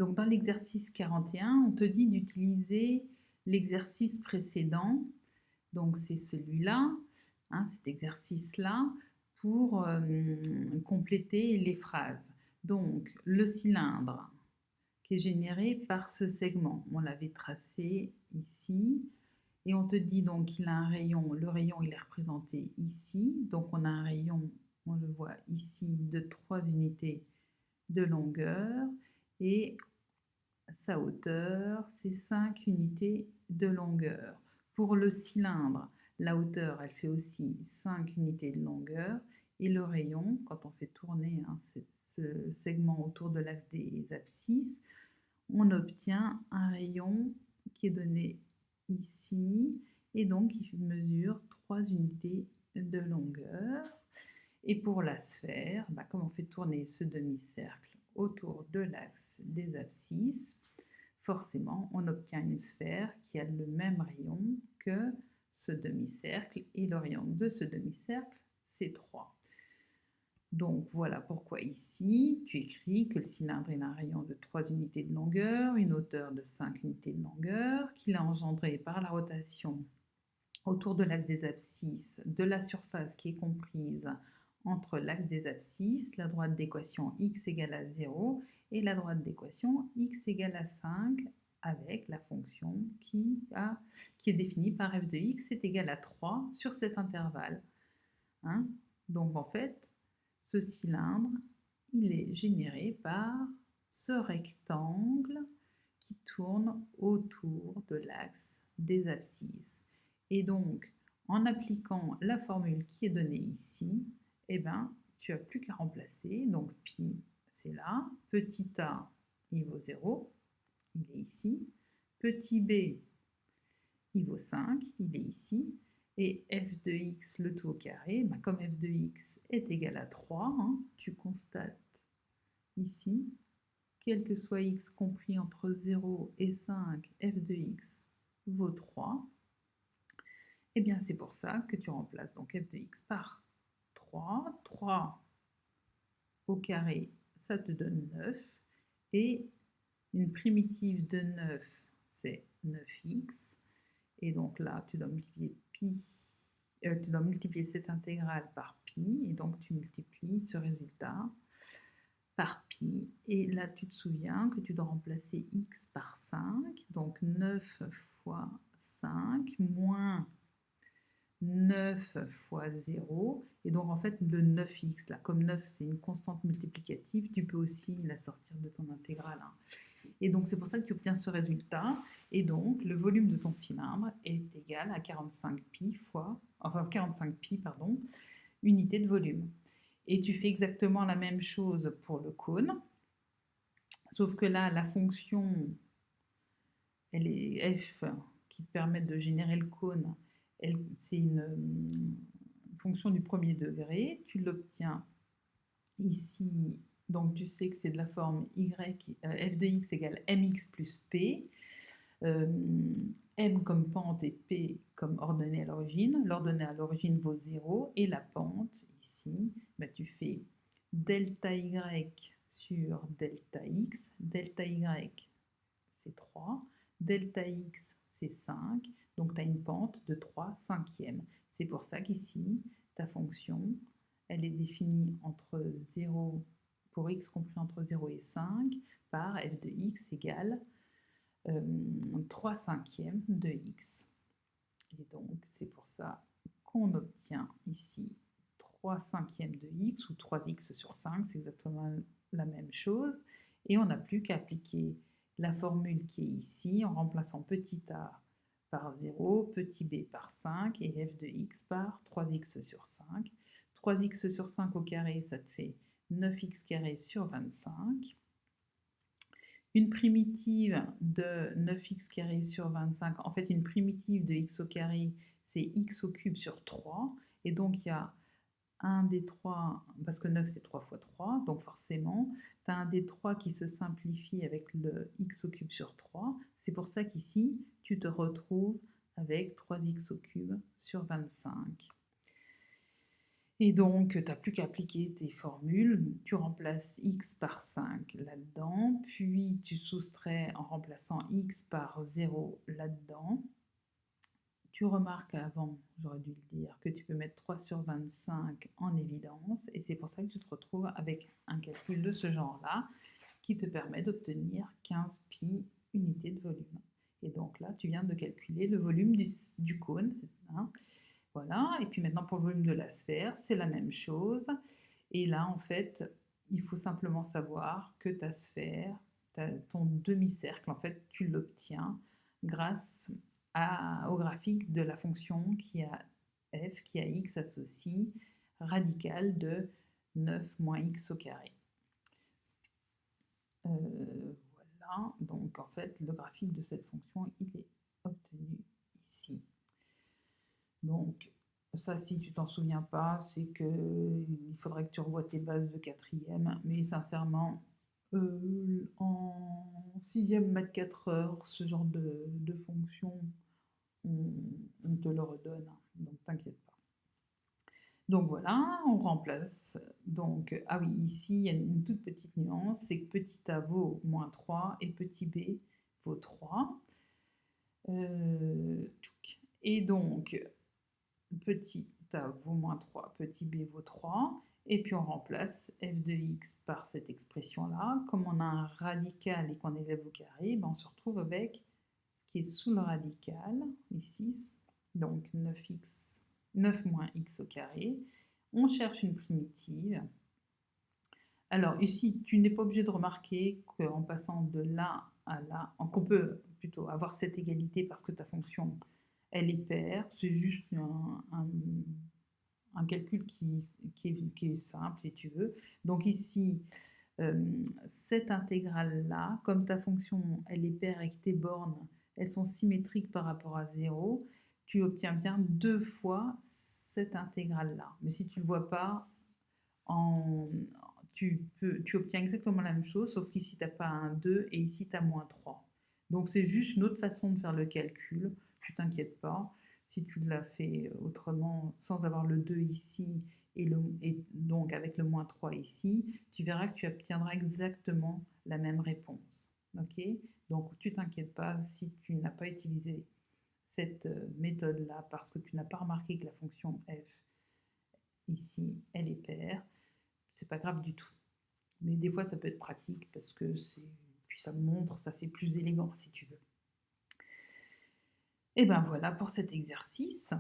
Donc dans l'exercice 41, on te dit d'utiliser l'exercice précédent, donc c'est celui-là, hein, cet exercice-là, pour compléter les phrases. Donc le cylindre qui est généré par ce segment, on l'avait tracé ici, et on te dit donc qu'il a un rayon, le rayon il est représenté ici, donc on a un rayon, on le voit ici, de 3 unités de longueur, et sa hauteur, c'est 5 unités de longueur. Pour le cylindre, la hauteur, elle fait aussi 5 unités de longueur, et le rayon, quand on fait tourner ce segment autour de l'axe des abscisses, on obtient un rayon qui est donné ici, et donc il mesure 3 unités de longueur. Et pour la sphère, comme on fait tourner ce demi-cercle autour de l'axe des abscisses, forcément, on obtient une sphère qui a le même rayon que ce demi-cercle, et le rayon de ce demi-cercle, c'est 3. Donc voilà pourquoi ici, tu écris que le cylindre a un rayon de 3 unités de longueur, une hauteur de 5 unités de longueur, qu'il est engendré par la rotation autour de l'axe des abscisses de la surface qui est comprise entre l'axe des abscisses, la droite d'équation x égale à 0 et la droite d'équation x égale à 5 avec la fonction qui est définie par f de x est égal à 3 sur cet intervalle. Hein, donc en fait, ce cylindre, il est généré par ce rectangle qui tourne autour de l'axe des abscisses. Et donc, en appliquant la formule qui est donnée ici, eh ben, tu n'as plus qu'à remplacer. Donc, pi, c'est là. Petit a, il vaut 0, il est ici. Petit b, il vaut 5, il est ici. Et f de x, le tout au carré, comme f de x est égal à 3, tu constates ici, quel que soit x compris entre 0 et 5, f de x vaut 3. Et bien c'est pour ça que tu remplaces donc f de x par 3. 3 au carré, ça te donne 9. Et une primitive de 9, c'est 9x. Et donc là, tu dois multiplier cette intégrale par pi, et donc tu multiplies ce résultat par pi, et là tu te souviens que tu dois remplacer x par 5, donc 9 fois 5 moins 9 fois 0, et donc en fait le 9x, là, comme 9 c'est une constante multiplicative, tu peux aussi la sortir de ton intégrale. Et donc c'est pour ça que tu obtiens ce résultat, et donc le volume de ton cylindre est égal à 45 pi unité de volume. Et tu fais exactement la même chose pour le cône, sauf que là la fonction, elle est f, qui te permet de générer le cône, c'est une fonction du premier degré, tu l'obtiens ici, donc tu sais que c'est de la forme f de x égale mx plus p, m comme pente et p comme ordonnée à l'origine. L'ordonnée à l'origine vaut 0, et la pente, ici, tu fais delta y sur delta x. Delta y, c'est 3. Delta x, c'est 5. Donc, tu as une pente de 3 cinquièmes. C'est pour ça qu'ici, ta fonction, elle est définie entre 0, pour x compris entre 0 et 5, par f de x égale 3 cinquièmes de x. Et donc, c'est pour ça qu'on obtient ici 3 cinquièmes de x, ou 3x sur 5, c'est exactement la même chose. Et on n'a plus qu'à appliquer la formule qui est ici, en remplaçant petit a par 0, petit b par 5, et f de x par 3x sur 5. 3x sur 5 au carré, ça te fait 9x carré sur 25. Une primitive de 9x carré sur 25, en fait une primitive de x au carré, c'est x au cube sur 3, et donc il y a un des 3, parce que 9 c'est 3 fois 3, donc forcément, tu as un des 3 qui se simplifie avec le x au cube sur 3, c'est pour ça qu'ici, tu te retrouves avec 3x au cube sur 25. Et donc, tu n'as plus qu'à appliquer tes formules. Tu remplaces x par 5 là-dedans, puis tu soustrais en remplaçant x par 0 là-dedans. Tu remarques avant, j'aurais dû le dire, que tu peux mettre 3 sur 25 en évidence, et c'est pour ça que tu te retrouves avec un calcul de ce genre-là, qui te permet d'obtenir 15 pi unités de volume. Et donc là, tu viens de calculer le volume du cône. Hein. Voilà, et puis maintenant pour le volume de la sphère, c'est la même chose. Et là, en fait, il faut simplement savoir que ta sphère, ton demi-cercle, en fait, tu l'obtiens grâce au graphique de la fonction qui a f, qui a x associe radical de 9 moins x au carré. Voilà, donc en fait, le graphique de cette fonction, il est obtenu ici. Donc, ça, si tu t'en souviens pas, c'est que il faudrait que tu revoies tes bases de quatrième, mais sincèrement, en sixième maths 4 heures, ce genre de fonction, on te le redonne, donc t'inquiète pas. Donc voilà, on remplace. Donc, ah oui, ici, il y a une toute petite nuance, c'est que petit a vaut moins 3 et petit b vaut 3. Et donc, petit a vaut moins 3, petit b vaut 3, et puis on remplace f de x par cette expression-là. Comme on a un radical et qu'on élève au carré, ben on se retrouve avec ce qui est sous le radical, ici, donc 9 moins x au carré. On cherche une primitive. Alors ici, tu n'es pas obligé de remarquer qu'en passant de là à là, qu'on peut plutôt avoir cette égalité parce que ta fonction, elle est paire. C'est juste un calcul qui est simple, si tu veux. Donc ici, cette intégrale-là, comme ta fonction, elle est paire et que tes bornes, elles sont symétriques par rapport à 0, tu obtiens bien 2 fois cette intégrale-là. Mais si tu ne le vois pas, tu obtiens exactement la même chose, sauf qu'ici, tu n'as pas un 2 et ici, tu as moins 3. Donc, c'est juste une autre façon de faire le calcul. Tu t'inquiètes pas. Si tu l'as fait autrement, sans avoir le 2 ici, et donc avec le moins 3 ici, tu verras que tu obtiendras exactement la même réponse. Ok? Donc, tu t'inquiètes pas si tu n'as pas utilisé cette méthode-là parce que tu n'as pas remarqué que la fonction f, ici, elle est paire. C'est pas grave du tout. Mais des fois, ça peut être pratique parce que puis ça montre, ça fait plus élégant si tu veux. Et ben voilà pour cet exercice.